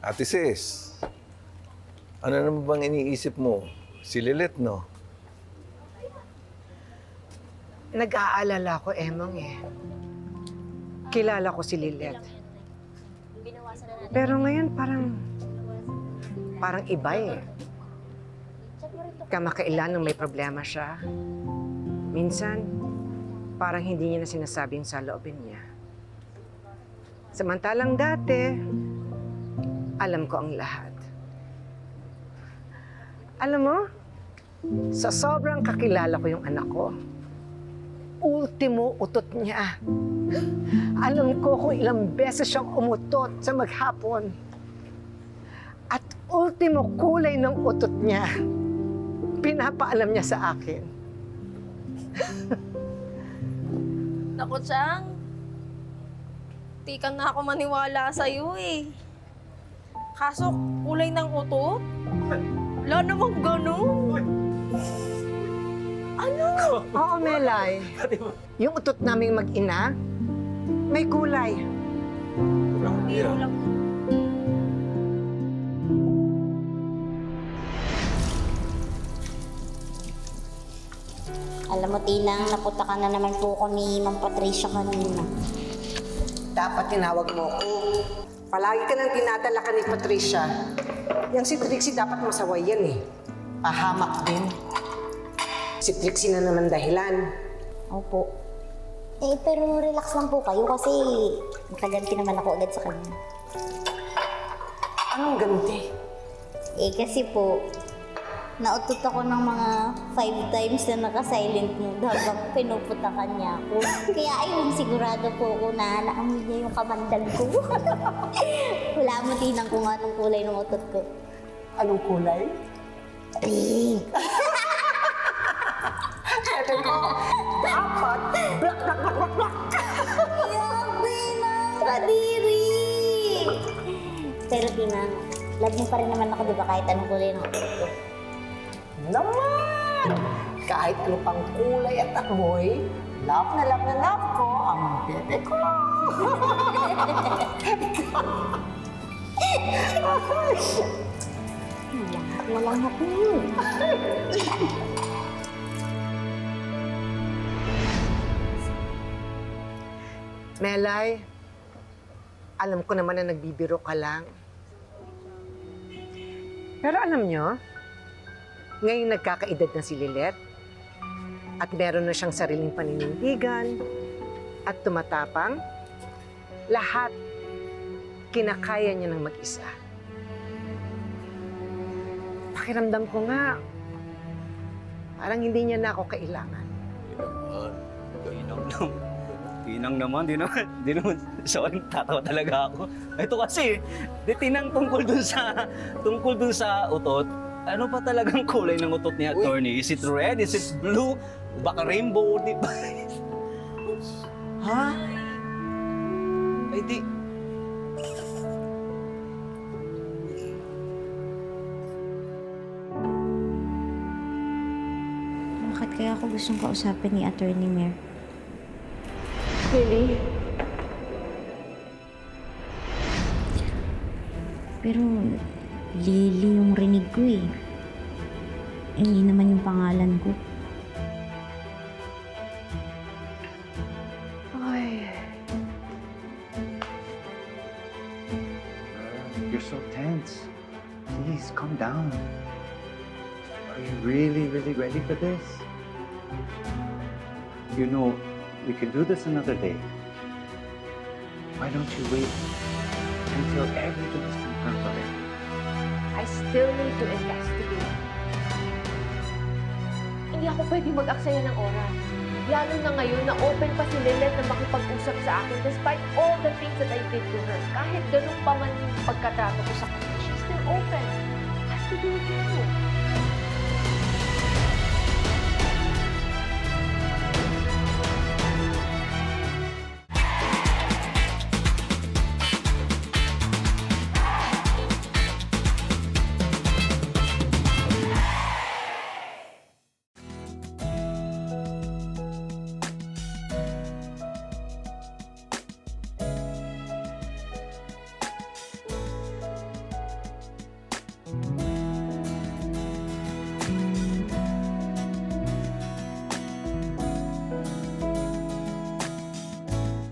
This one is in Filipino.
Ate Sis, ano naman bang iniisip mo? Si Lilet, no? Nag-aalala ko, Emong eh. Kilala ko si Lilet. Pero ngayon parang iba eh. Kamakailan nung may problema siya. Minsan, parang hindi niya na sinasabi yung saloobin niya. Samantalang dati, alam ko ang lahat. Alam mo, sa sobrang kakilala ko yung anak ko, ultimo utot niya. Alam ko kung ilang beses siyang umutot sa maghapon. At ultimo kulay ng utot niya, pinapaalam niya sa akin. Naku, Chang. Di ka na ako maniwala sa'yo eh. Kaso, kulay ng utot? Wala namang ganun. Ano? Oo, Melay. Yung utot naming mag-ina, may kulay. Biro lang. Alam mo, Tinang, napunta ka na naman po ko ni Ma'am Patricia kanina. Dapat tinawag mo ko. Palagi ka nang tinadala ka ni Patricia. Yang si Trixie dapat masaway yan eh. Pahamak din. Si Trixie na naman dahilan. Opo. Pero relax lang po kayo kasi nakaganti naman ako agad sa kanya. Anong ganti? Kasi po, nautot ako ng mga 5 times na naka-silent mode habang pinuputakan niya ako. Kaya ayun, sigurado po ako na naamoy niya yung kamandal ko. Wala mo, Tinang, kung anong kulay ng utot ko. Anong kulay? Pink! Ito ko, dapat, blak, blak, blak, blak, blak. Yabe na! Kadiri! Pero Tinang, love mo pa rin naman ako, di ba, kahit anong kulay ng utot ko. Naman! Kahit ano pang kulay at amoy, love na love ko ang bebe ko. Malangat mo yun. Melay, alam ko naman na nagbibiro ka lang. Pero alam nyo, ngayong nagkakaedad na si Lilet, at meron na siyang sariling paninindigan, at tumatapang, lahat kinakaya niya ng mag-isa. Pakiramdam ko nga, parang hindi niya na ako kailangan. Tinang naman, di naman, sorry, tatawa talaga ako. Ito kasi, Tinang tungkol dun sa utot, ano pa talagang kulay ng utot ni attorney? Is it red? Is it blue? Baka rainbow, di ba? Ha? Ay di... Bakit kaya ako gustong kausapin ni Attorney Mer? Really? Pero Lily yung rinig ko eh. Hindi naman yung pangalan ko. Ay. You're so tense. Please, calm down. Are you really, really ready for this? You know, we can do this another day. Why don't you wait until everything is confirmed already? I still need to investigate. Hindi ako pwede mag-aksaya ng oras. Lalo na ngayon na open pa si Lilet na makipag-usap sa akin despite all the things that I did to her. Kahit ganun pa man yung pagkatrato ko sa kanya, she's still open. Has to do with you.